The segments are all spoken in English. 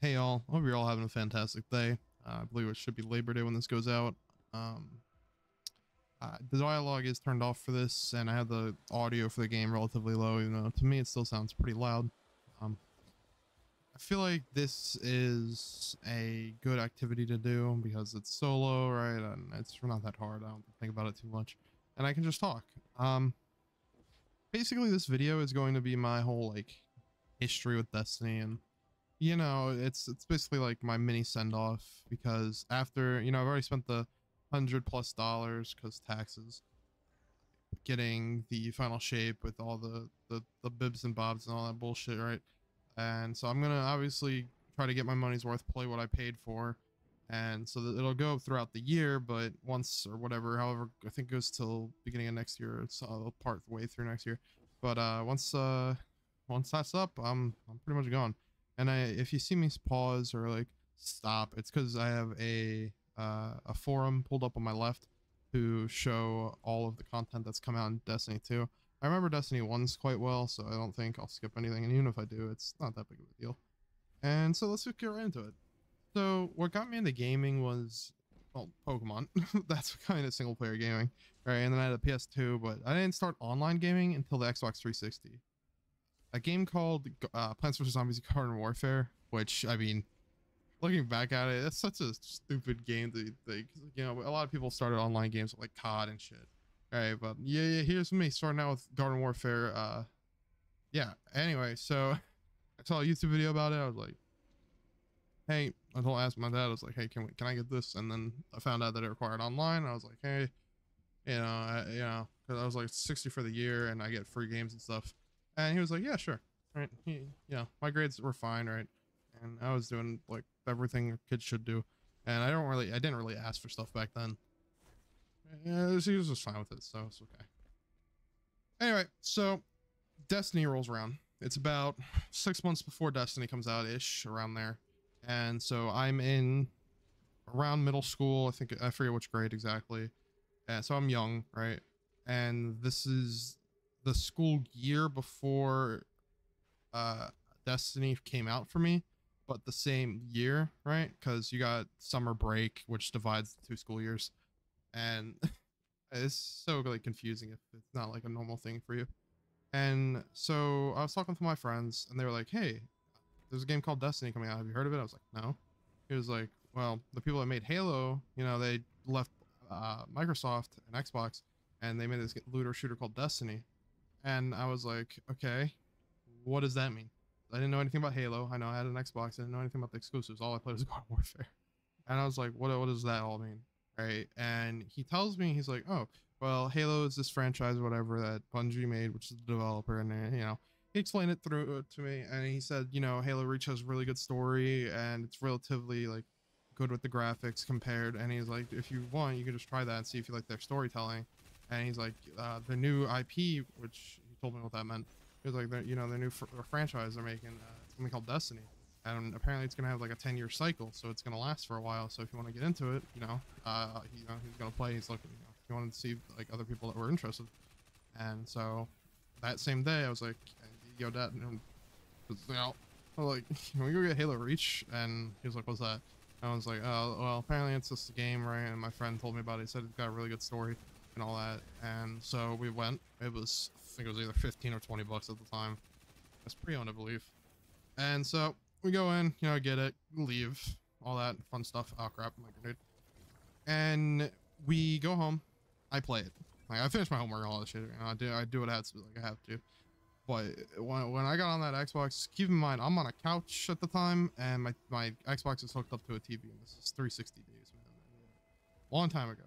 Hey y'all, hope you're all having a fantastic day. I believe it should be Labor Day when this goes out. Um, the dialogue is turned off for this, and I have the audio for the game relatively low, even though to me it still sounds pretty loud. Um, I feel like this is a good activity to do because it's solo, right? And it's not that hard. I don't think about it too much, and I can just talk. Basically, this video is going to be my whole like history with Destiny and it's basically like my mini send off because after, I've already spent the $100+ because taxes, getting the final shape with all the bibs and bobs and all that bullshit, right? And so I'm gonna obviously try to get my money's worth, play what I paid for, and so that it'll go throughout the year. But once or whatever, however, I think it goes till beginning of next year. It's part way through next year. But once that's up, I'm pretty much gone. And if you see me pause or like stop, it's because I have a forum pulled up on my left to show all of the content that's come out in Destiny 2. I remember Destiny 1's quite well, so I don't think I'll skip anything. And even if I do, it's not that big of a deal. And so let's get right into it. So what got me into gaming was, well, Pokemon. That's kind of single player gaming, right? And then I had a PS2, but I didn't start online gaming until the Xbox 360. A game called Plants vs Zombies Garden Warfare, which, I mean, looking back at it, it's such a stupid game to think. A lot of people started online games with like COD and shit. Alright, but yeah, here's me starting out with Garden Warfare. Yeah, anyway, so I saw a YouTube video about it. I was like, hey, I told asked my dad, I was like, hey, can I get this? And then I found out that it required online. I was like, hey, because I was like 60 for the year and I get free games and stuff. And he was like, yeah, sure. Right. My grades were fine, right? And I was doing like everything a kid should do. And I didn't really ask for stuff back then. Yeah, he was just fine with it, so it's okay. Anyway, so Destiny rolls around. It's about 6 months before Destiny comes out ish, around there. And so I'm in around middle school. I forget which grade exactly. And so I'm young, right? And this is the school year before Destiny came out for me, but the same year, right? Because you got summer break, which divides the two school years, and it's so really confusing if it's not like a normal thing for you. And so I was talking to my friends, and they were like, "Hey, there's a game called Destiny coming out. Have you heard of it?" I was like, "No." He was like, "Well, the people that made Halo, they left Microsoft and Xbox, and they made this looter shooter called Destiny." And I was like, "Okay, what does that mean?" I didn't know anything about Halo. I know I had an Xbox. I didn't know anything about the exclusives. All I played was Garden Warfare. And I was like, what does that all mean? Right. And he tells me, he's like, oh, well, Halo is this franchise or whatever that Bungie made, which is the developer. And, he explained it through to me. And he said, Halo Reach has a really good story and it's relatively like good with the graphics compared. And he's like, if you want, you can just try that and see if you like their storytelling. And he's like, the new IP, which he told me what that meant. He was like, their new franchise they're making, it's gonna be called Destiny, and apparently it's gonna have like a 10-year cycle, so it's gonna last for a while. So if you want to get into it, he's gonna play. He's looking, he wanted to see like other people that were interested, and so that same day I was like, yo, Dad, I was like, can we go get Halo Reach? And he was like, what's that? And I was like, oh, well, apparently it's just a game, right? And my friend told me about it. He said it's got a really good story and all that. And so we went. It was, I think it was either 15 or 20 bucks at the time. It's pre-owned, I believe. And so we go in, get it, leave, all that fun stuff. Oh crap, I'm like, dude. And we go home. I play it. Like, I finished my homework and all that shit. I do what I have to. But when I got on that Xbox, keep in mind, I'm on a couch at the time, and my Xbox is hooked up to a TV, and this is 360 days, man. Long time ago.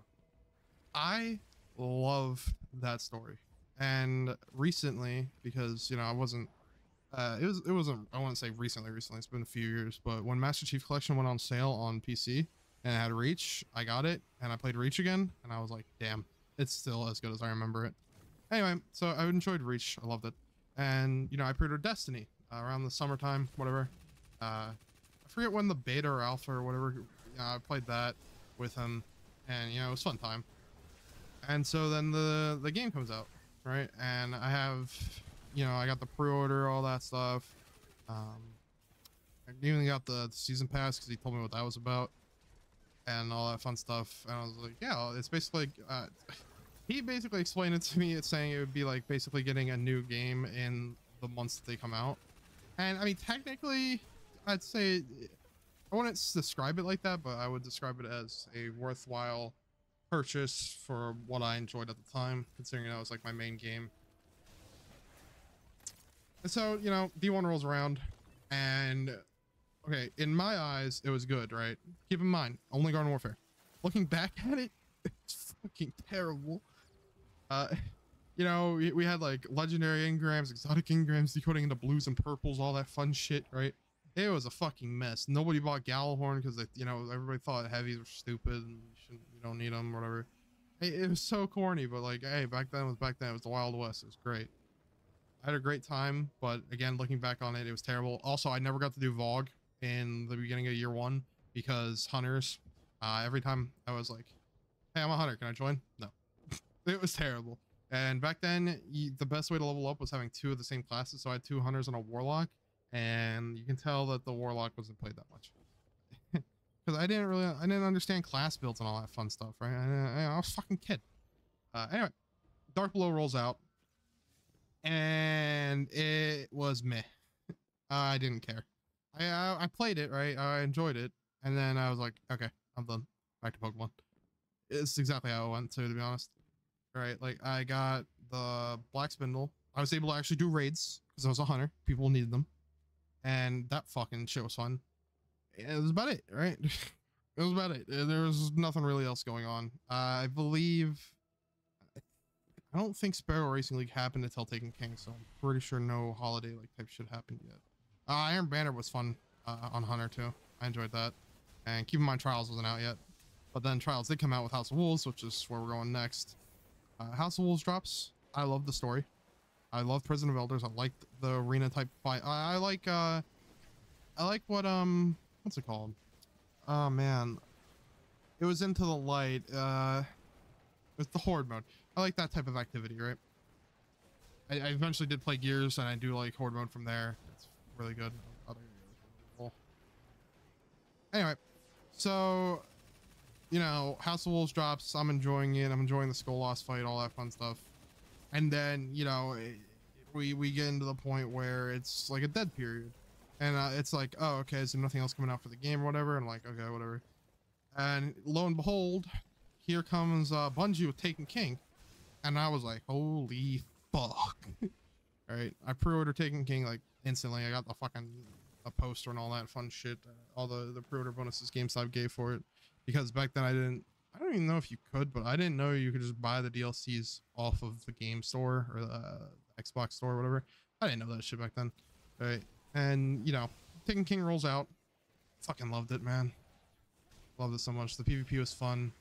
I love that story. And recently, because, I wasn't, it wasn't, I wouldn't say recently, it's been a few years, but when Master Chief Collection went on sale on PC, and it had Reach, I got it, and I played Reach again, and I was like, damn, it's still as good as I remember it. Anyway, so I enjoyed Reach, I loved it. And, I pre-ordered Destiny around the summertime, whatever. I forget when the beta or alpha or whatever, I played that with him, and, it was a fun time. And so then the game comes out, right? And I have, I got the pre-order, all that stuff. He even got the season pass because he told me what that was about and all that fun stuff. And I was like, yeah, it's basically he basically explained it to me. It's saying it would be like basically getting a new game in the months that they come out. And I mean, technically, I'd say I wouldn't describe it like that, but I would describe it as a worthwhile purchase for what I enjoyed at the time, considering that was like my main game. And so, you know, D1 rolls around, and okay, in my eyes, it was good, right? Keep in mind, only Garden Warfare. Looking back at it, it's fucking terrible. You know, we had like legendary engrams, exotic engrams, decoding into blues and purples, all that fun shit, right? It was a fucking mess. Nobody bought Gjallarhorn because they, you know, everybody thought heavies were stupid and you don't need them or whatever. It was so corny, but like, hey, back then was back then. It was the Wild West. It was great. I had a great time, but again, looking back on it, it was terrible. Also, I never got to do Vogue in the beginning of year one because hunters, every time I was like, hey, I'm a hunter, can I join? No. It was terrible. And back then, the best way to level up was having two of the same classes. So I had two hunters and a warlock, and you can tell that the warlock wasn't played that much because I didn't understand class builds and all that fun stuff, right? I was a fucking kid. Anyway, Dark Below rolls out, and it was meh. I didn't care. I played it, right? I enjoyed it, and then I was like, okay, I'm done. Back to Pokemon. It's exactly how it went, to be honest. Right, like I got the Black Spindle. I was able to actually do raids because I was a hunter. People needed them, and that fucking shit was fun. It was about it, right? It was about it. There was nothing really else going on. I believe, I don't think Sparrow Racing League happened until Taken King, so I'm pretty sure no holiday like type shit happened yet. Iron Banner was fun on Hunter too. I enjoyed that, and keep in mind Trials wasn't out yet, but then Trials did come out with House of Wolves, which is where we're going next. House of Wolves drops. I love the story. I love Prison of Elders. I like the arena type fight. I like what what's it called? Oh man, it was Into the Light. It's the Horde mode. I like that type of activity, right? I eventually did play Gears, and I do like Horde mode from there. It's really good. Anyway, so you know, House of Wolves drops. I'm enjoying it. I'm enjoying the Skull Lost fight, all that fun stuff. And then, you know, we get into the point where it's like a dead period. And it's like, oh, okay, is there nothing else coming out for the game or whatever? And I'm like, okay, whatever. And lo and behold, here comes Bungie with Taken King. And I was like, holy fuck. All right, I pre-ordered Taken King like instantly. I got the fucking a poster and all that fun shit. All the pre-order bonuses GameStop gave for it. Because back then I don't even know if you could, but I didn't know you could just buy the DLCs off of the game store or the Xbox store or whatever. I didn't know that shit back then. Right. And you know, Taken King rolls out. Fucking loved it, man. Loved it so much. The PvP was fun.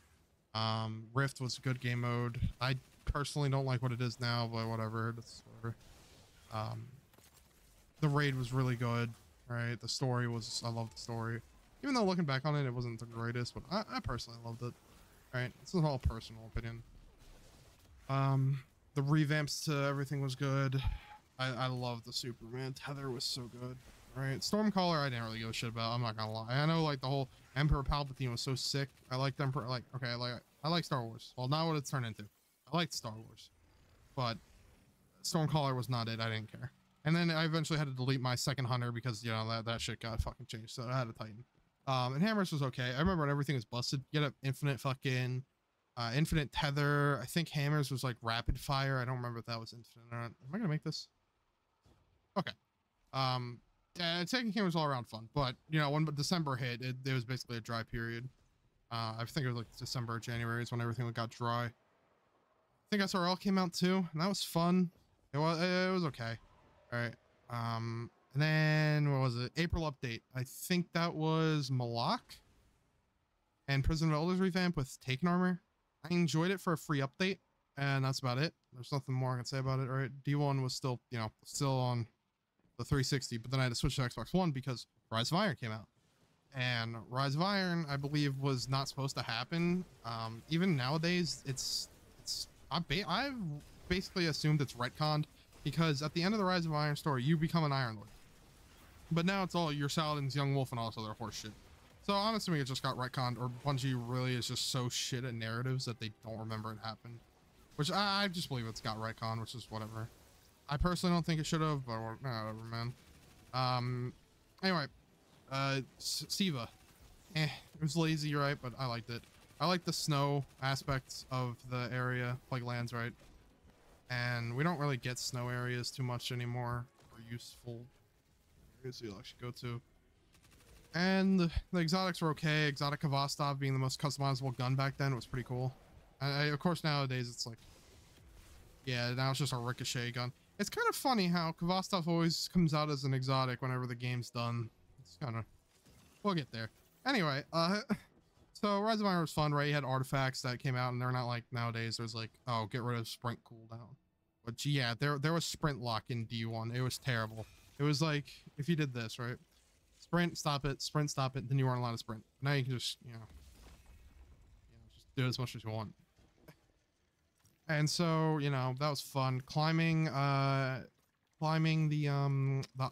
Rift was a good game mode. I personally don't like what it is now, but whatever. That's whatever. The raid was really good. Right. The story was, I loved the story. Even though looking back on it, it wasn't the greatest, but I personally loved it. Right, this is all personal opinion. The revamps to everything was good. I love the Superman tether was so good. Right, Stormcaller I didn't really give a shit about. I'm not gonna lie. I know like the whole Emperor Palpatine was so sick. I liked Emperor. Like okay, I like Star Wars. Well, not what it's turned into. I liked Star Wars, but Stormcaller was not it. I didn't care. And then I eventually had to delete my second hunter because you know that shit got fucking changed. So I had to tighten. And Hammers was okay. I remember when everything was busted. You get an infinite fucking infinite tether. I think Hammers was like rapid fire. I don't remember if that was infinite or not. Am I gonna make this? Okay. Yeah, Taken King was all around fun, but you know when December hit, it was basically a dry period. I think it was like December or January is when everything got dry. I think SRL came out too, and that was fun. It was okay. All right. And then what was it? April update. I think that was Malak and Prison of Elders revamp with Taken Armor. I enjoyed it for a free update, and that's about it. There's nothing more I can say about it. Right? D1 was still, you know, still on the 360, but then I had to switch to Xbox One because Rise of Iron came out, and Rise of Iron I believe was not supposed to happen. Even nowadays, I've basically assumed it's retconned because at the end of the Rise of Iron story, you become an Iron Lord. But now it's all your Saladin's Young Wolf and all this other horse shit. So I'm assuming it just got retconned, or Bungie really is just so shit at narratives that they don't remember it happened. Which I just believe it's got retconned, which is whatever. I personally don't think it should have, but whatever, man. Anyway, Siva. It was lazy, right? But I liked it. I like the snow aspects of the area, Plague Lands, right? And we don't really get snow areas too much anymore, or useful areas you'll actually go to. And the exotics were okay. Exotic Kvastov being the most customizable gun back then was pretty cool. Of course, nowadays it's like, yeah, now it's just a ricochet gun. It's kind of funny how Kvastov always comes out as an exotic whenever the game's done. It's kind of, we'll get there. Anyway, so Rise of Iron was fun, right? You had artifacts that came out, and they're not like nowadays. There's like, oh, get rid of sprint cooldown. But yeah, there was sprint lock in D1. It was terrible. It was like if you did this, right? Sprint, stop it, then you weren't allowed to sprint. Now you can just, just do it as much as you want. And so, that was fun. Climbing the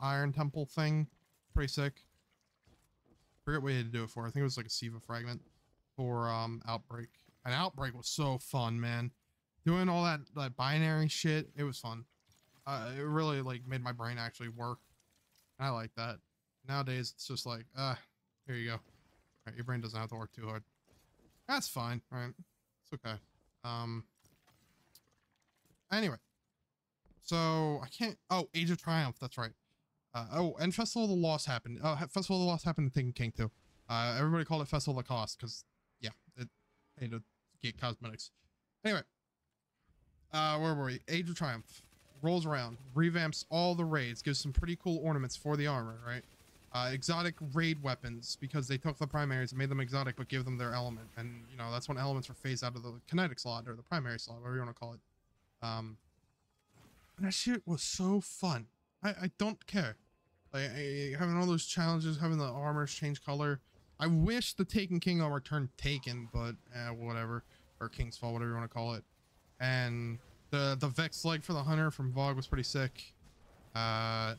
Iron Temple thing, pretty sick. Forget what you had to do it for. I think it was like a Siva fragment for Outbreak. And Outbreak was so fun, man. Doing all that binary shit, it was fun. It really like made my brain actually work. And I like that. Nowadays it's just like, here you go. Right, your brain doesn't have to work too hard. That's fine, right? It's okay. Anyway, so I can't. Oh, Age of Triumph. That's right. And Festival of the Lost happened. Oh, Festival of the Lost happened in Taken King too. Everybody called it Festival of the Cost because, yeah, it paid to get cosmetics. Anyway, where were we? Age of Triumph rolls around, revamps all the raids, gives some pretty cool ornaments for the armor, right? Exotic raid weapons because they took the primaries and made them exotic, but give them their element. And that's when elements were phased out of the kinetic slot or the primary slot, whatever you want to call it. And that shit was so fun. I don't care. Like having all those challenges, having the armors change color. I wish the Taken King armor turned Taken, but whatever, or King's Fall, whatever you want to call it. And the Vex leg for the Hunter from VOG was pretty sick. Kind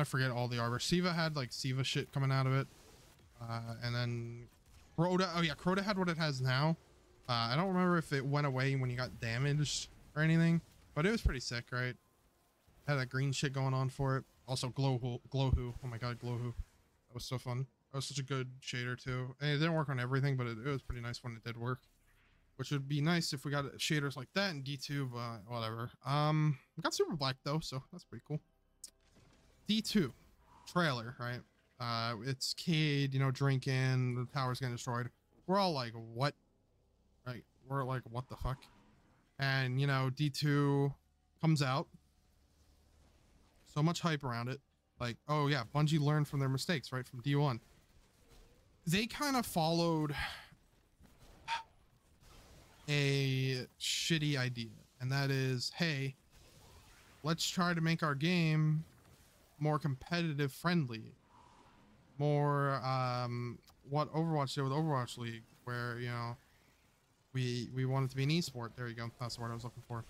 of forget all the armor. Siva had like Siva shit coming out of it. And then Crota. Oh yeah, Crota had what it has now. I don't remember if it went away when you got damaged or anything, but it was pretty sick, right? Had that green shit going on for it. Also Glowhu. Oh my god, Glowhu. That was so fun. That was such a good shader too. And it didn't work on everything, but it was pretty nice when it did work. Which would be nice if we got shaders like that in D2, but whatever. We got Super Black though, so that's pretty cool. D2 trailer, right? It's Cade, drinking, the tower's getting destroyed. We're all like, what? Right? We're like, what the fuck? And D2 comes out. So much hype around it. Like, oh yeah, Bungie learned from their mistakes, right? From D1. They kind of followed a shitty idea. And that is, hey, let's try to make our game more competitive friendly. More, what Overwatch did with Overwatch League, where, we want it to be an esport. There you go. That's the word I was looking for.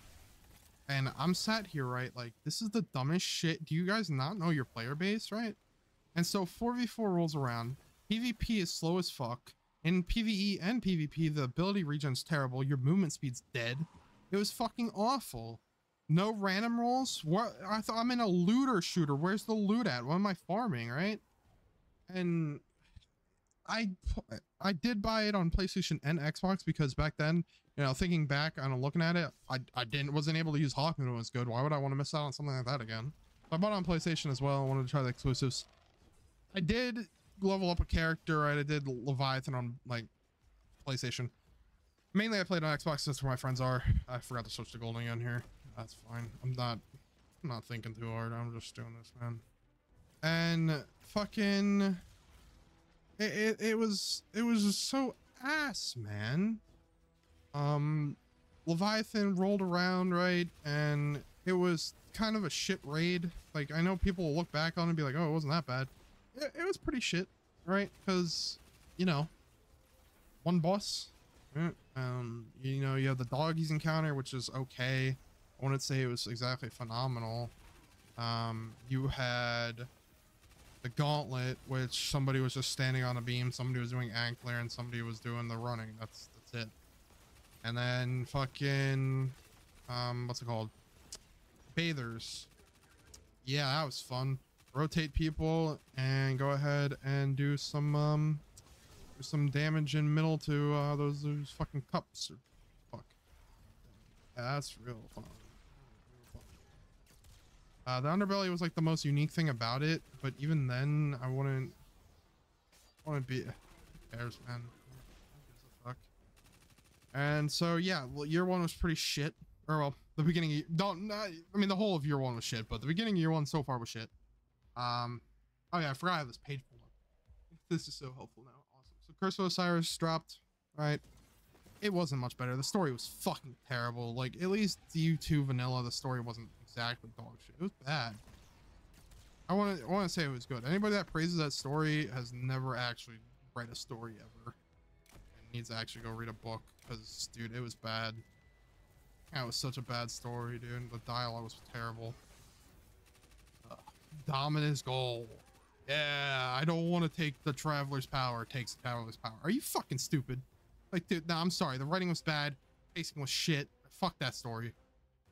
And I'm sat here, right? Like, this is the dumbest shit. Do you guys not know your player base, right? And so 4v4 rolls around. PvP is slow as fuck. In PvE and PvP, the ability regen's terrible. Your movement speed's dead. It was fucking awful. No random rolls. What? I thought I'm in a looter shooter. Where's the loot at? What am I farming, right? And I did buy it on PlayStation and Xbox because back then, thinking back on looking at it, I wasn't able to use Hawk when it was good. Why would I want to miss out on something like that again? So I bought it on PlayStation as well. I wanted to try the exclusives. I did level up a character, right? I did Leviathan on like PlayStation. Mainly I played on Xbox. That's where my friends are. I forgot to switch to Golden Gun here. That's fine. I'm not thinking too hard. I'm just doing this, man. And fucking it was just so ass, man. Leviathan rolled around, right? And it was kind of a shit raid. Like, I know people will look back on it and be like, oh, it wasn't that bad. It was pretty shit, right? Because, one boss. You have the doggies encounter, which is okay. I wouldn't say it was exactly phenomenal. You had The Gauntlet, which somebody was just standing on a beam, somebody was doing Ankler, and somebody was doing the running. That's it. And then fucking, what's it called? Bathers. Yeah, that was fun. Rotate people and go ahead and do some damage in middle to those fucking cups. Or fuck. Yeah, that's real fun. The underbelly was like the most unique thing about it, but even then, I wouldn't be. Who cares, man? Who gives a fuck? And so yeah, well, year one was pretty shit. Or well, the beginning. I mean, the whole of year one was shit, but the beginning of year one so far was shit. Oh yeah, I forgot I have this page pulled up. This is so helpful now. Awesome. So Curse of Osiris dropped, right? It wasn't much better. The story was fucking terrible. Like, at least U2 vanilla, the story wasn't exactly dog shit. It was bad. I want to say it was good. Anybody that praises that story has never actually read a story ever, and needs to actually go read a book, because dude, it was bad. That was such a bad story, dude. The dialogue was terrible. Dominus goal. Yeah, I don't want to take the Traveler's power. Takes the Traveler's power. Are you fucking stupid? Like, dude, no, I'm sorry. The writing was bad. Pacing was shit. Fuck that story.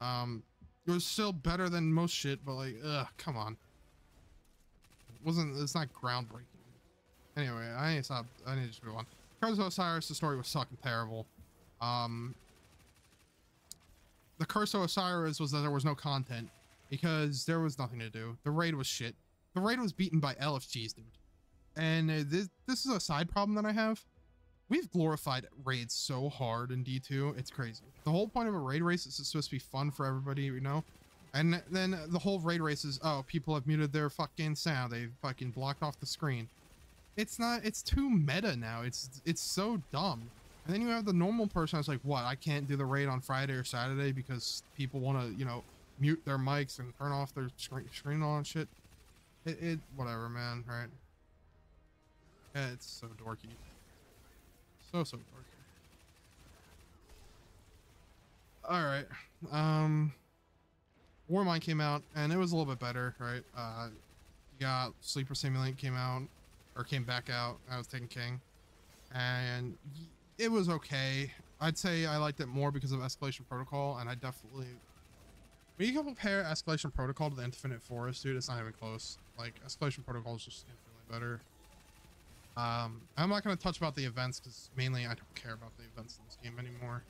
It was still better than most shit, but like, ugh, come on. It's not groundbreaking. Anyway, I need to just move on. Curse of Osiris, the story was fucking terrible. The Curse of Osiris was that there was no content because there was nothing to do. The raid was shit. The raid was beaten by LFGs, dude. And this is a side problem that I have. We've glorified raids so hard in D2, it's crazy. The whole point of a raid race is it's supposed to be fun for everybody, you know? And then the whole raid race is, oh, people have muted their fucking sound. They fucking blocked off the screen. It's not, it's too meta now. It's so dumb. And then you have the normal person that's like, what, I can't do the raid on Friday or Saturday because people want to, you know, mute their mics and turn off their screen on shit. Whatever, man, right? Yeah, it's so dorky. So dorky. All right. Warmind came out and it was a little bit better, right? You got Sleeper Simulate came back out. I was taking King, and it was okay. I'd say I liked it more because of Escalation Protocol, and I definitely, when you compare Escalation Protocol to the Infinite Forest, dude, it's not even close. Like, Escalation Protocol is just infinitely better. I'm not going to touch about the events because mainly I don't care about the events in this game anymore.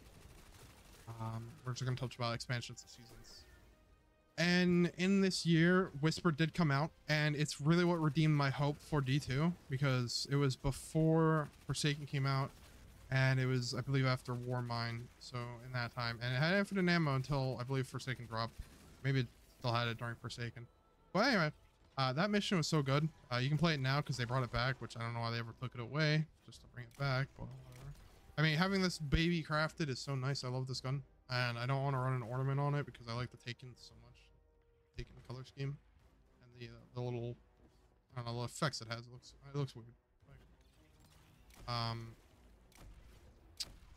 We're just going to touch about expansions and seasons. And in this year, Whisper did come out, and it's really what redeemed my hope for D2, because it was before Forsaken came out, and it was, I believe, after Warmind, so in that time. And it had infinite ammo until, I believe, Forsaken dropped. Maybe it still had it during Forsaken. But anyway, that mission was so good. You can play it now because they brought it back, which I don't know why they ever took it away, just to bring it back, but whatever. I mean, having this baby crafted is so nice. I love this gun, and I don't want to run an ornament on it because I like the Taken so much. Taken color scheme and the little, I don't know, the effects it has. It looks weird.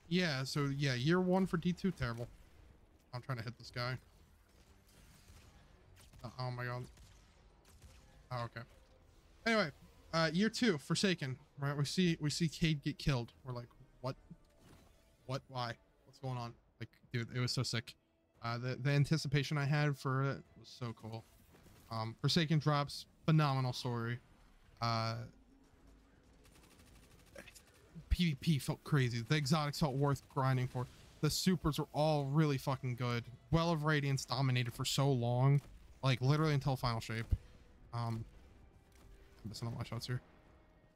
Yeah, so yeah, year one for D2, terrible. I'm trying to hit this guy. Oh my god. Oh, okay. Anyway, year two, Forsaken, right? We see Cade get killed. We're like, what, why, what's going on? Like, dude, it was so sick. The anticipation I had for it was so cool. Forsaken drops, phenomenal story. PvP felt crazy. The exotics felt worth grinding for. The supers were all really fucking good. Well of Radiance dominated for so long, like literally until Final Shape. I'm missing all my shots here.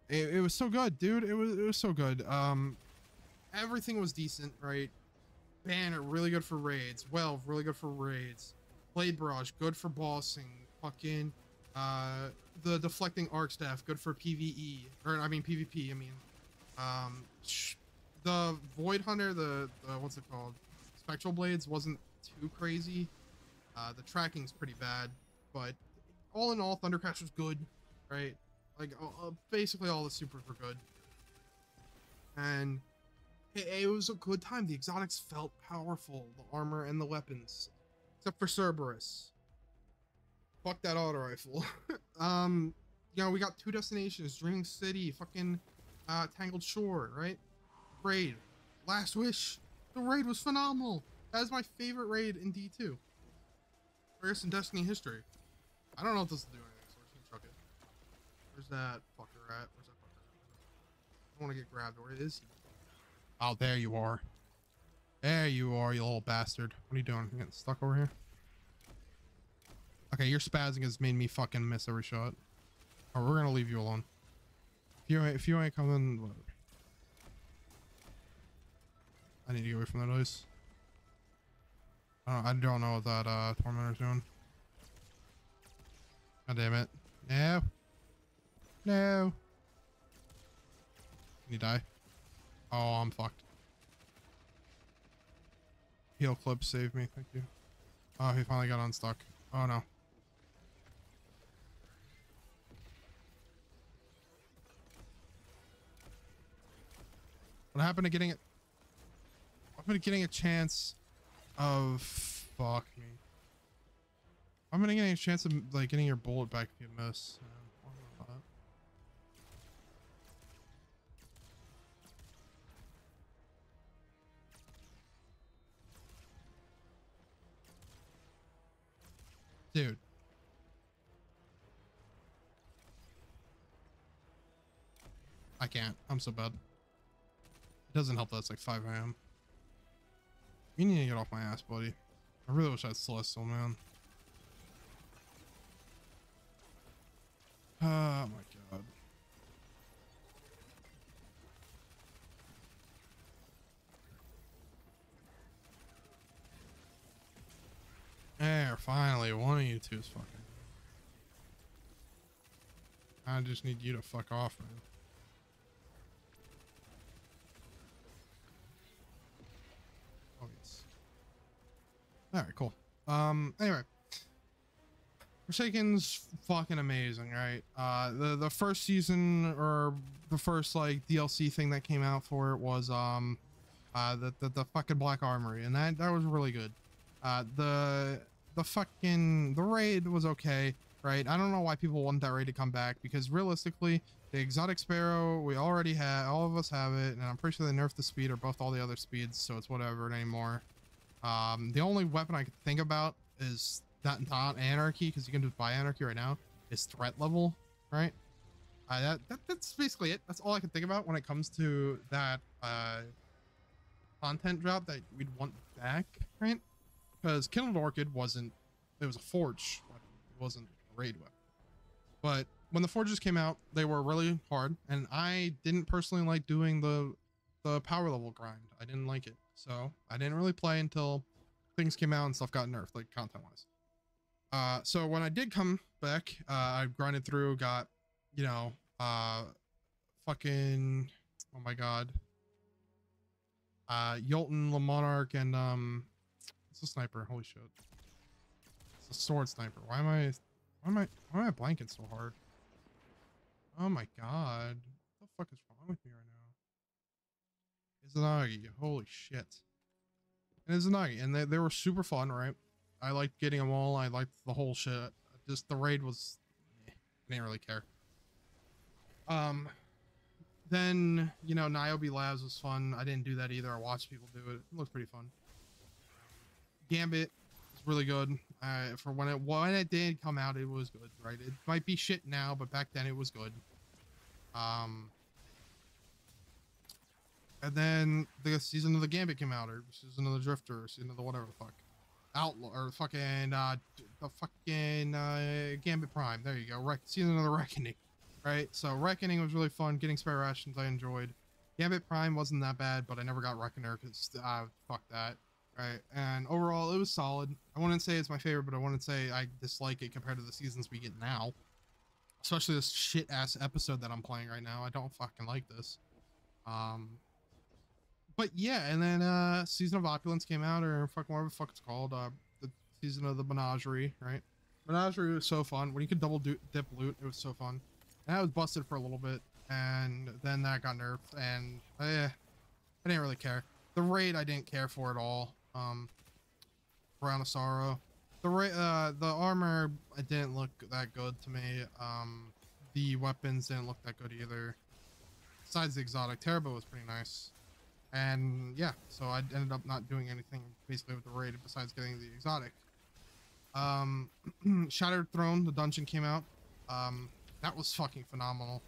It was so good, dude. It was so good. Everything was decent, right? Banner, really good for raids. Well, really good for raids. Blade Barrage, good for bossing. Fucking, the deflecting arc staff, good for PvE. Or, I mean, PvP, I mean. The Void Hunter, the what's it called? Spectral Blades wasn't too crazy. The tracking's pretty bad. But, all in all, Thundercrash was good, right? Like, basically all the supers were good. And it was a good time. The exotics felt powerful, the armor and the weapons, except for Cerberus. Fuck that auto rifle. You know, we got 2 destinations, Dreaming City, fucking Tangled Shore, right? Raid, Last Wish. The raid was phenomenal. That is my favorite raid in D2. Greatest in Destiny history. I don't know if this will do anything, so we're just gonna chuck it. Where's that fucker at? Where's that fucker at? I don't want to get grabbed. Where is he? Oh, there you are. There you are, you little bastard. What are you doing? You getting stuck over here? Okay, your spazzing has made me fucking miss every shot. Oh, we're gonna leave you alone. If you ain't coming, whatever. I need to get away from that ice. I don't know what that tormentor's doing. God damn it. No. No. Can you die? Oh, I'm fucked. Heal clip saved me, thank you. Oh, he finally got unstuck. Oh no. What happened to getting it? What happened to getting a chance of... Fuck me. I'm gonna get a chance of like getting your bullet back if you miss. Dude. I can't. I'm so bad. It doesn't help that it's like 5 AM. You need to get off my ass, buddy. I really wish I had Celestial, man. Oh my god. There, finally, one of you two is fucking. I just need you to fuck off, man. Oh, yes. Alright, cool. Anyway. Forsaken's fucking amazing, right? The first season, or the first like DLC thing that came out for it was the fucking Black Armory, and that was really good. The raid was okay, right? I don't know why people want that raid to come back, because realistically, the Exotic Sparrow, we already have, all of us have it, and I'm pretty sure they nerfed the speed or buffed all the other speeds, so it's whatever anymore. The only weapon I could think about is not Anarchy, because you can just buy Anarchy right now, is threat level, right? That's basically it. That's all I can think about when it comes to that content drop that we'd want back, right? Because Kindled Orchid wasn't, it was a forge weapon. It wasn't a raid weapon. But when the forges came out, they were really hard, and I didn't personally like doing the power level grind. I didn't like it, so I didn't really play until things came out and stuff got nerfed, like content wise. So when I did come back, I grinded through, got, you know, fucking, oh my god, Yolton, the Monarch, and it's a sniper. Holy shit, it's a sword sniper. Why am I blanking so hard? Oh my god, what the fuck is wrong with me right now? Izanagi, holy shit. And Izanagi, and they were super fun, right? I liked getting them all. I liked the whole shit. Just the raid was, I didn't really care. Then, you know, Niobe Labs was fun. I didn't do that either. I watched people do it. It looked pretty fun. Gambit was really good. For when it did come out, it was good, right? It might be shit now, but back then it was good. And then the season of the Gambit came out, or season of the Drifter, or season of the whatever the fuck. Outlaw, or fucking the fucking Gambit Prime. There you go. Season of the Reckoning, right? So Reckoning was really fun. Getting spare rations I enjoyed. Gambit Prime wasn't that bad, but I never got Reckoner because fuck that, right? And overall it was solid. I wouldn't say it's my favorite, but I wouldn't say I dislike it compared to the seasons we get now, especially this shit ass episode that I'm playing right now. I don't fucking like this. But yeah, and then Season of Opulence came out, or fucking whatever the fuck it's called, the season of the Menagerie, right? Menagerie was so fun. When you could double dip loot, it was so fun. And I was busted for a little bit, and then that got nerfed, and I didn't really care. The raid I didn't care for at all. Crown of Sorrow. The armor, it didn't look that good to me. the weapons didn't look that good either. Besides the exotic, Terabo was pretty nice. And yeah, so I ended up not doing anything basically with the raid besides getting the exotic. Shattered Throne, the dungeon came out. That was fucking phenomenal.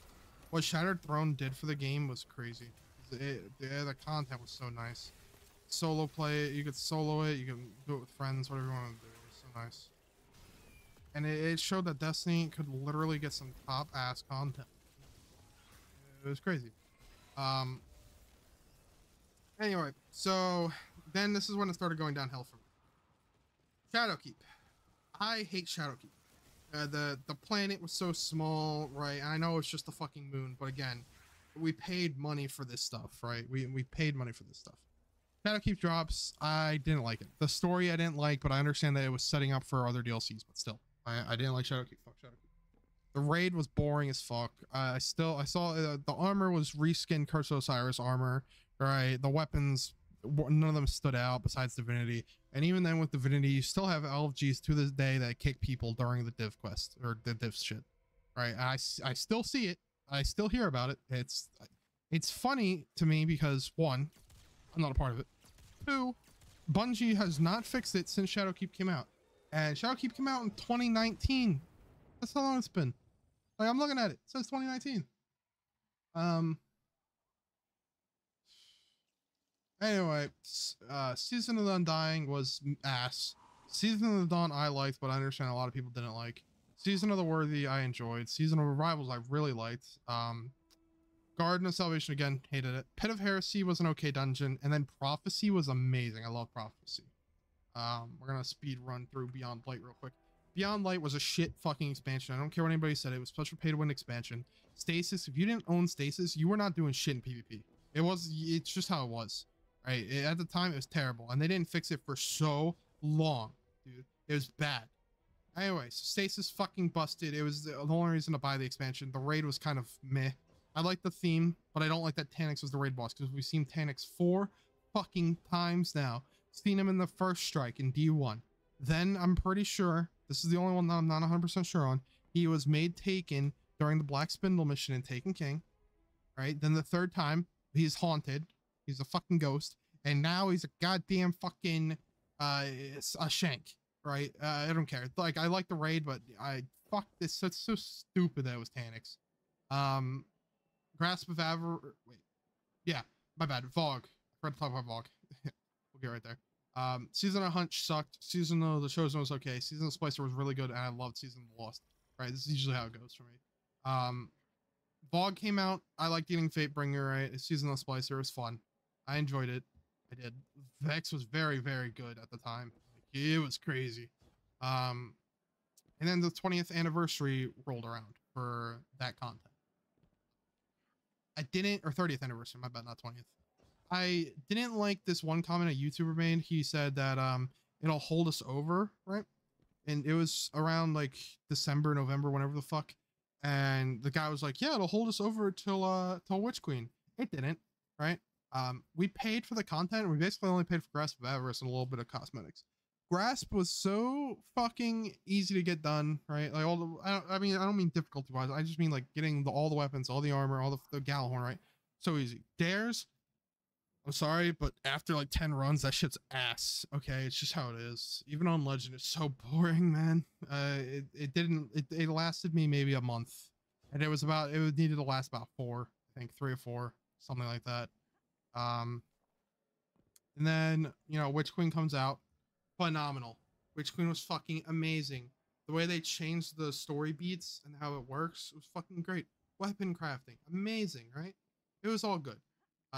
What Shattered Throne did for the game was crazy. The content was so nice. Solo play it, you could solo it, you can do it with friends, whatever you want to do. It was so nice. And it showed that Destiny could literally get some top ass content. It was crazy. Anyway, so then this is when it started going downhill for me. Shadowkeep. I hate Shadowkeep. The planet was so small, right? And I know it's just the fucking moon, but again, we paid money for this stuff, right? We paid money for this stuff. Shadowkeep drops. I didn't like it. The story I didn't like, but I understand that it was setting up for other DLCs. But still, I didn't like Shadowkeep. Fuck Shadowkeep. The raid was boring as fuck. I saw the armor was reskin Curse of Osiris armor, right? The weapons, none of them stood out besides Divinity. And even then with Divinity, you still have LFGs to this day that kick people during the div quest or the div shit, right? And I still see it. I still hear about it. It's funny to me because one, I'm not a part of it. Two, Bungie has not fixed it since Shadowkeep came out. And Shadowkeep came out in 2019. That's how long it's been. Like, I'm looking at it. It says 2019. Anyway, Season of the Undying was ass. Season of the Dawn I liked, but I understand a lot of people didn't like. Season of the Worthy I enjoyed. Season of Revivals I really liked. Garden of Salvation, again, hated it. Pit of Heresy was an okay dungeon. And then Prophecy was amazing. I love Prophecy. We're gonna speed run through Beyond Light real quick. Beyond Light was a shit fucking expansion. I don't care what anybody said. It was such a pay to win expansion. Stasis, if you didn't own Stasis, you were not doing shit in PvP. It's just how it was. Right? At the time, it was terrible. And they didn't fix it for so long, dude. It was bad. Anyway, so Stasis fucking busted. It was the only reason to buy the expansion. The raid was kind of meh. I like the theme, but I don't like that Taniks was the raid boss because we've seen Taniks 4 fucking times now. Seen him in the first strike in D1. Then I'm pretty sure, this is the only one that I'm not 100% sure on, he was made Taken during the Black Spindle mission in Taken King. Right? Then the third time, he's haunted. He's a fucking ghost. And now he's a goddamn fucking a shank. Right? I don't care. Like, I like the raid, but fuck this. It's so stupid that it was Taniks. Grasp of wait. Yeah, my bad. Vogue. I forgot to talk about Vogue. We'll get right there. Season of Hunch sucked. Season of the Chosen was okay. Season of Splicer was really good, and I loved Season of the Lost. Right? This is usually how it goes for me. Vogue came out. I liked eating Fatebringer, right? Season of Splicer was fun. I enjoyed it. I did. Vex was very, very good at the time. Like, it was crazy. And then the 20th anniversary rolled around for that content. I didn't, or 30th anniversary, my bad, not 20th. I didn't like this one comment a YouTuber made. He said that it'll hold us over, right? And it was around like December, November, whenever the fuck. And the guy was like, yeah, it'll hold us over till Witch Queen. It didn't, right? We paid for the content. We basically only paid for Grasp of Avarice and a little bit of cosmetics. Grasp was so fucking easy to get done, right? Like all the, I don't mean difficulty wise. I just mean like getting all the weapons, all the armor, all the Gjallarhorn, right? So easy. Dares, I'm sorry, but after like 10 runs, that shit's ass. Okay, it's just how it is. Even on Legend, it's so boring, man. It lasted me maybe a month, and it needed to last about 4, I think 3 or 4, something like that. And then Witch Queen comes out. Phenomenal. Witch Queen was fucking amazing. The way they changed the story beats and how it works was fucking great. Weapon crafting, amazing, right? It was all good.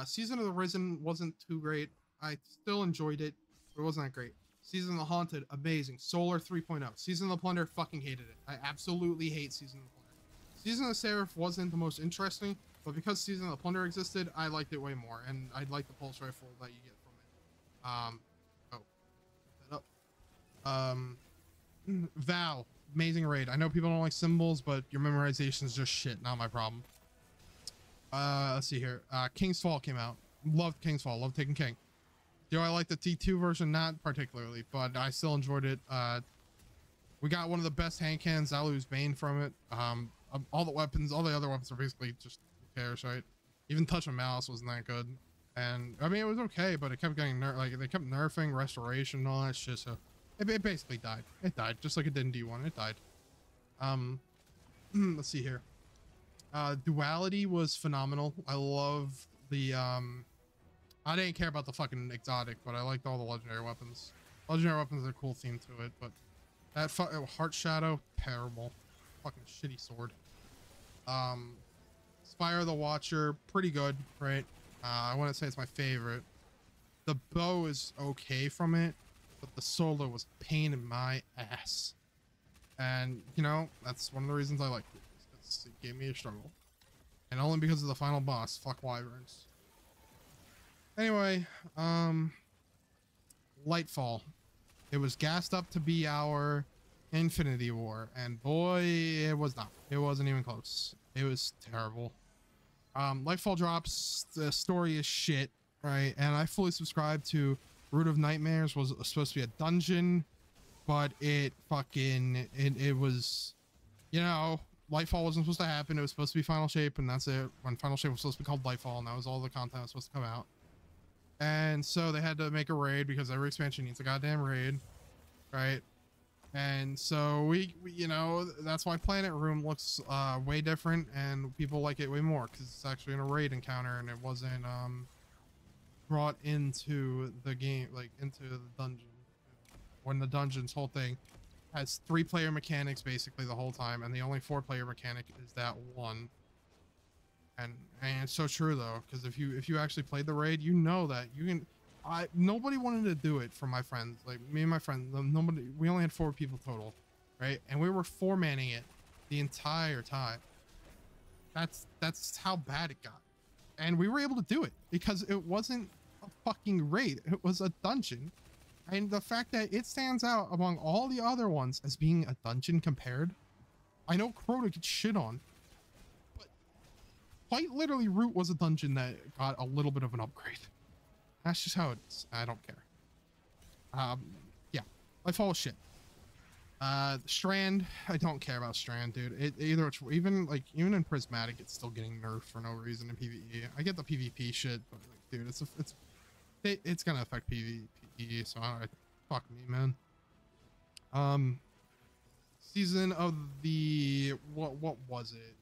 Season of the Risen wasn't too great. I still enjoyed it, but it wasn't that great. Season of the Haunted, amazing. Solar 3.0. Season of the Plunder, fucking hated it. I absolutely hate Season of the Plunder. Season of the Seraph wasn't the most interesting, but because Season of the Plunder existed, I liked it way more, and I liked the pulse rifle that you get from it. Vow, amazing raid. I know people don't like symbols, but your memorization is just shit. Not my problem. Let's see here. King's Fall came out. Loved King's Fall. Loved Taken King. Do I like the T2 version? Not particularly, but I still enjoyed it. We got one of the best hand cannons, Zalu's Bane, from it. all the weapons, all the other weapons are basically just who cares, right? Even touch a mouse wasn't that good. And I mean, it was okay, but it kept getting like they kept nerfing restoration and all that shit. So it basically died. It died just like it did in D1. It died. Let's see here. Duality was phenomenal. I love the I didn't care about the fucking exotic, but I liked all the legendary weapons. Legendary weapons are a cool theme to it, but that Heart Shadow, terrible. Fucking shitty sword. Spire the Watcher, pretty good, right? I wouldn't say it's my favorite. The bow is okay from it, but the solo was pain in my ass. And, you know, that's one of the reasons I liked it. It gave me a struggle. And only because of the final boss. Fuck wyverns. Anyway, Lightfall. It was gassed up to be our Infinity War. And boy, it was not. It wasn't even close. It was terrible. Lightfall drops. The story is shit, right? And I fully subscribe to Root of Nightmares was supposed to be a dungeon, but it was, you know, Lightfall wasn't supposed to happen. It was supposed to be Final Shape, and that's it. When Final Shape was supposed to be called Lightfall, and that was all the content that was supposed to come out. And so they had to make a raid because every expansion needs a goddamn raid, right? And so we you know, that's why Planet Room looks way different, and people like it way more because it's actually in a raid encounter and it wasn't brought into the game, like into the dungeon. When the dungeon's whole thing has 3-player mechanics basically the whole time, and the only 4-player mechanic is that one. And it's so true though, because if you actually played the raid, you know that you can. Nobody wanted to do it for my friends, like me and my friends. Nobody. We only had 4 people total, right? And we were 4-manning it the entire time. That's how bad it got, and we were able to do it because it wasn't a fucking raid. It was a dungeon, and the fact that it stands out among all the other ones as being a dungeon compared. I know Crota gets shit on, but quite literally, Root was a dungeon that got a little bit of an upgrade. That's just how it is. I don't care. Yeah, Lightfall was shit. Strand, I don't care about Strand, dude. Even in Prismatic, it's still getting nerfed for no reason in PvE. I get the PvP shit, but like, dude, it's gonna affect PvE, so fuck me, man. Season of the what was it?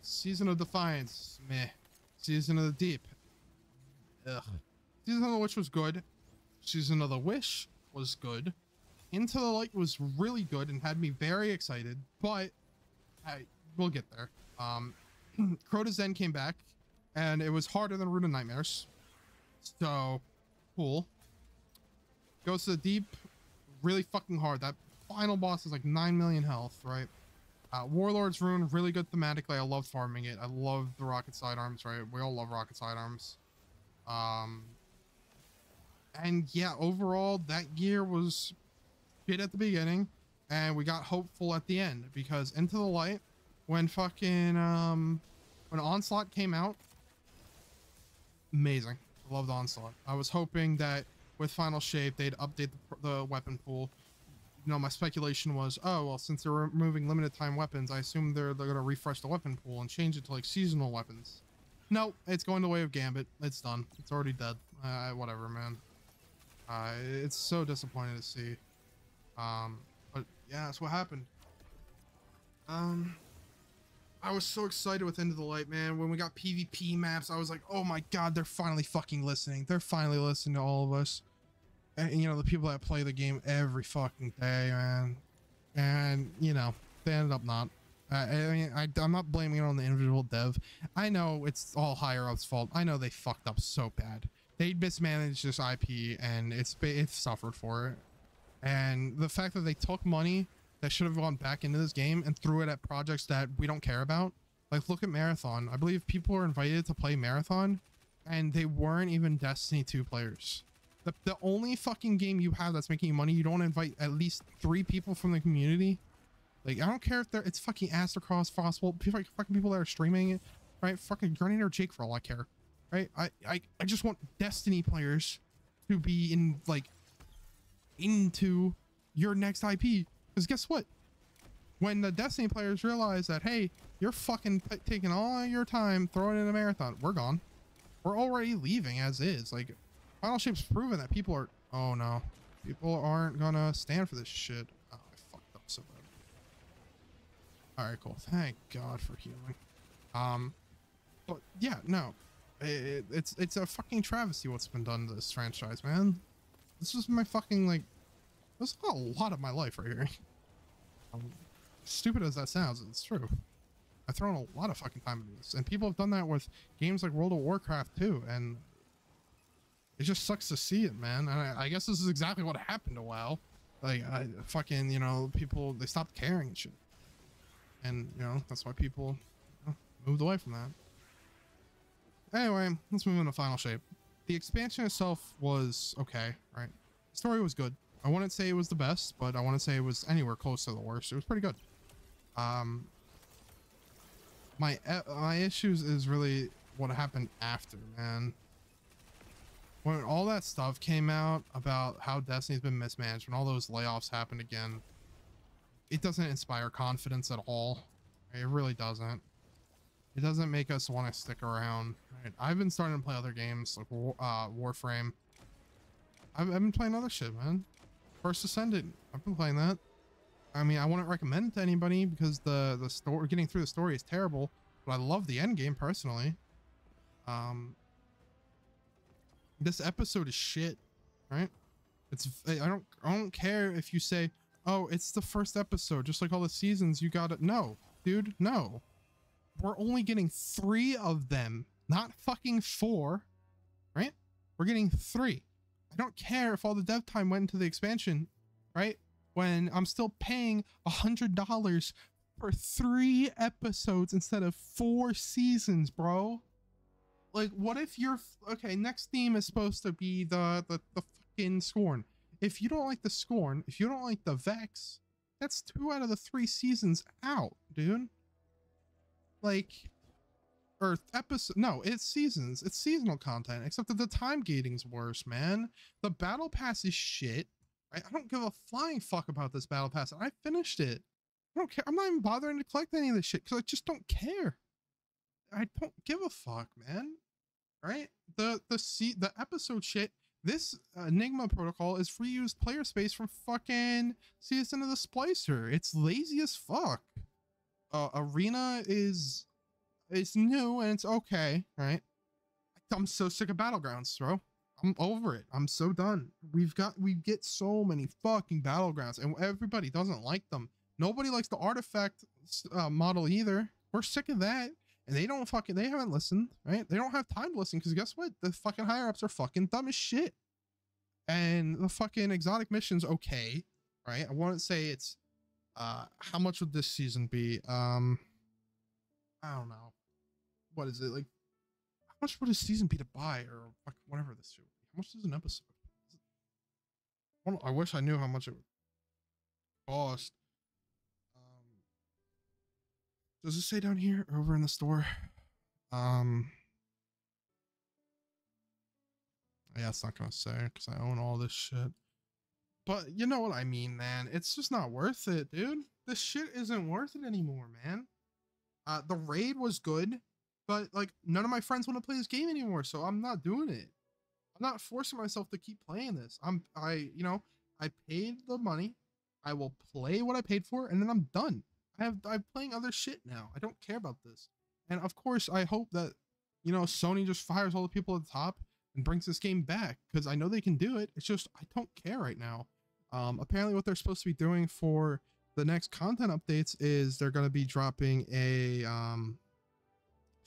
Season of Defiance, meh. Season of the Deep, ugh. Season of the Witch was good. Season of the Wish was good. Into the Light was really good and had me very excited, but we'll get there. Crota's Zen came back, and it was harder than Root of Nightmares. So, cool. Goes to the Deep, really fucking hard. That final boss is like 9 million health, right? Warlord's Rune, really good thematically. I love farming it. I love the rocket sidearms, right? We all love rocket sidearms. And yeah, overall, that gear was shit at the beginning, and we got hopeful at the end because Into the Light, when fucking when Onslaught came out, amazing. I loved Onslaught. I was hoping that with Final Shape they'd update the weapon pool. You know, my speculation was, oh well, since they're removing limited time weapons, I assume they're gonna refresh the weapon pool and change it to like seasonal weapons. No, it's going the way of Gambit. It's done. It's already dead. Whatever, man. It's so disappointing to see. But yeah, that's what happened. I was so excited with Into the Light, man. When we got PvP maps, I was like, oh my god, they're finally fucking listening. They're finally listening to all of us. And, you know, the people that play the game every fucking day, man. And, you know, they ended up not. I mean, I'm not blaming it on the individual dev. I know it's all higher up's fault. I know they fucked up so bad. They mismanaged this IP, and it's suffered for it. And the fact that they took money that should have gone back into this game and threw it at projects that we don't care about. Like, look at Marathon. I believe people were invited to play Marathon, and they weren't even Destiny 2 players. The only fucking game you have that's making you money, you don't invite at least 3 people from the community. Like, I don't care if it's fucking Astrocross, Frostbolt, fucking people that are streaming it, right? Fucking Grenade or Jake for all I care, right? I just want Destiny players to be into your next IP. Because guess what? when the Destiny players realize that, hey, you're fucking taking all your time throwing in a marathon, we're gone. We're already leaving as is. Like, Final Shape's proven that people are, oh no, people aren't gonna stand for this shit. Oh, I fucked up so bad. All right, cool. Thank God for healing. But yeah, no, it's a fucking travesty what's been done to this franchise, man. This is my fucking, like, this is a lot of my life right here. Stupid as that sounds, it's true. I've thrown a lot of fucking time into this, and people have done that with games like World of Warcraft too, and it just sucks to see it, man. And I guess this is exactly what happened to WoW. Like, fucking, you know, people, they stopped caring and shit. And, you know, that's why people, you know, moved away from that. Anyway, let's move into Final Shape. The expansion itself was okay, right? The story was good. I wouldn't say it was the best, but I wouldn't say it was anywhere close to the worst. It was pretty good. My issues is really what happened after, man. When all that stuff came out about how Destiny's been mismanaged, when all those layoffs happened again, it doesn't inspire confidence at all. It really doesn't. It doesn't make us want to stick around. Right? I've been starting to play other games like Warframe. I've been playing other shit, man. First Ascendant, I've been playing that. I mean, I wouldn't recommend it to anybody because the story, getting through the story is terrible, but I love the end game personally. This episode is shit, right? I don't care if you say, oh, it's the first episode, just like all the seasons, you got it. No, dude, no. We're only getting 3 of them, not fucking 4, right? We're getting 3. I don't care if all the dev time went into the expansion, right? When I'm still paying $100 for 3 episodes instead of 4 seasons, bro. Like, what if you're okay? Next theme is supposed to be the fucking Scorn. If you don't like the Scorn, if you don't like the Vex, that's 2 out of the 3 seasons out, dude. Like, or episode, no, it's seasons. It's seasonal content, except that the time gating's worse, man. The battle pass is shit. I don't give a flying fuck about this battle pass. I finished it. I don't care. I'm not even bothering to collect any of this shit because I just don't care. I don't give a fuck, man. Right? The episode shit. This Enigma protocol is free used player space from fucking Season of the Splicer. It's lazy as fuck. Arena is new and it's okay, right? I'm so sick of Battlegrounds, bro. I'm over it. I'm so done. We get so many fucking Battlegrounds and everybody doesn't like them. Nobody likes the artifact model either. We're sick of that. And they haven't listened, right? They don't have time to listen because guess what? The fucking higher ups are fucking dumb as shit. And the fucking exotic mission's okay, right? I wouldn't say it's, how much would this season be? I don't know. What is it? Like, how much would a season be to buy or whatever this should be? How much is an episode? I wish I knew how much it would cost. Does it say down here or over in the store? Yeah, it's not gonna say because I own all this shit. But you know what I mean, man. It's just not worth it, dude. This shit isn't worth it anymore, man. The raid was good, but like none of my friends want to play this game anymore, so I'm not doing it. I'm not forcing myself to keep playing this. I paid the money. I will play what I paid for, and then I'm done. I'm playing other shit now. I don't care about this. And of course, I hope that, you know, Sony just fires all the people at the top and brings this game back because I know they can do it. It's just, I don't care right now. Apparently what they're supposed to be doing for the next content updates is they're going to be dropping a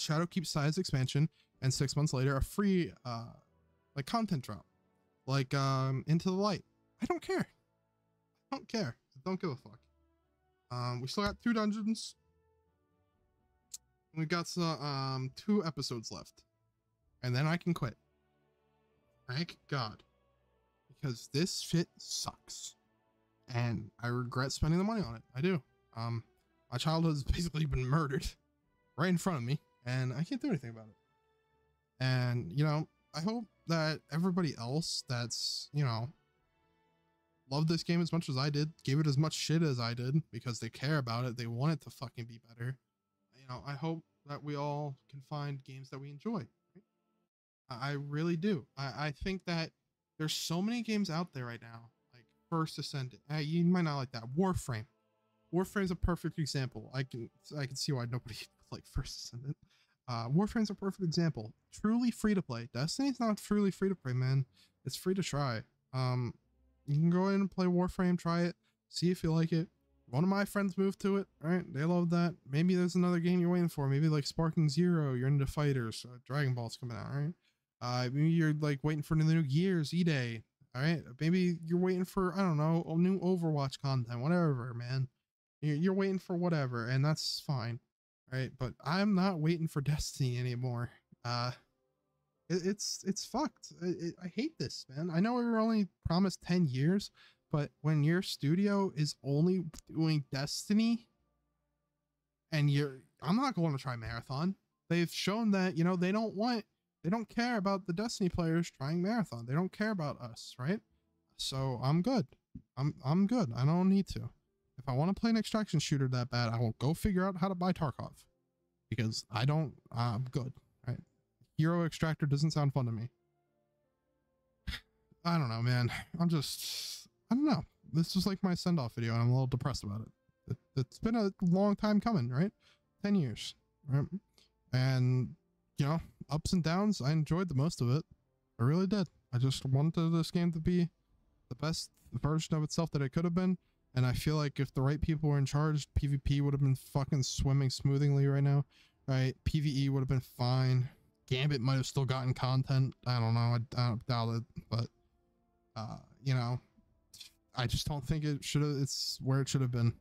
Shadowkeep size expansion and 6 months later, a free, like content drop, like Into the Light. I don't care. I don't care. I don't give a fuck. We still got 2 dungeons. We got some 2 episodes left, and then I can quit. Thank God, because this shit sucks, and I regret spending the money on it. I do. My childhood has basically been murdered right in front of me, and I can't do anything about it. And you know, I hope that everybody else that's, you know, loved this game as much as I did, gave it as much shit as I did because they care about it. They want it to fucking be better. You know, I hope that we all can find games that we enjoy. Right? I really do. I think that there's so many games out there right now, like First Ascendant. You might not like that. Warframe. Warframe's a perfect example. I can see why nobody like First Ascendant. Warframe's a perfect example. Truly free to play. Destiny's not truly free to play, man. It's free to try. You can go in and play Warframe, try it, see if you like it. One of my friends moved to it, right? They love that. Maybe there's another game you're waiting for. Maybe like Sparking Zero, you're into fighters. Dragon Ball's coming out, right? Maybe you're like waiting for the new Gears E-Day, all right? Maybe you're waiting for, I don't know, new Overwatch content, whatever, man. You're waiting for whatever, and that's fine, right? But I'm not waiting for Destiny anymore. It's fucked. I hate this, man. I know we were only promised 10 years, but when your studio is only doing Destiny and I'm not going to try Marathon. They've shown that, you know, they don't care about the Destiny players trying Marathon. They don't care about us, right? So I'm good. I'm good. I don't need to. If I want to play an extraction shooter that bad, I will go figure out how to buy Tarkov because I'm good, right? Hero Extractor doesn't sound fun to me. I don't know, man. I don't know. This is like my send-off video and I'm a little depressed about it. It's been a long time coming, right? 10 years, right? And, you know, ups and downs, I enjoyed the most of it. I really did. I just wanted this game to be the best version of itself that it could have been. And I feel like if the right people were in charge, PvP would have been fucking swimming smoothly right now, right? PvE would have been fine. Gambit might have still gotten content. I don't know. I doubt it, but you know, I just don't think it's where it should have been.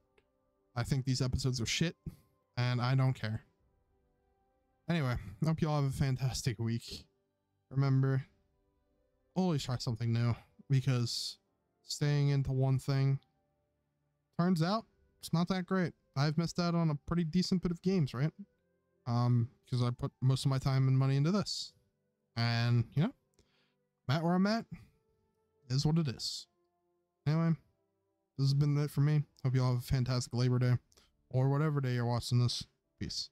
I think these episodes are shit, and I don't care. Anyway, I hope you all have a fantastic week. Remember, always try something new, because staying into one thing turns out it's not that great. I've missed out on a pretty decent bit of games, right? Because I put most of my time and money into this, and you know, I'm at where I'm at is what it is. Anyway, this has been it for me. Hope you all have a fantastic Labor Day or whatever day you're watching this. Peace.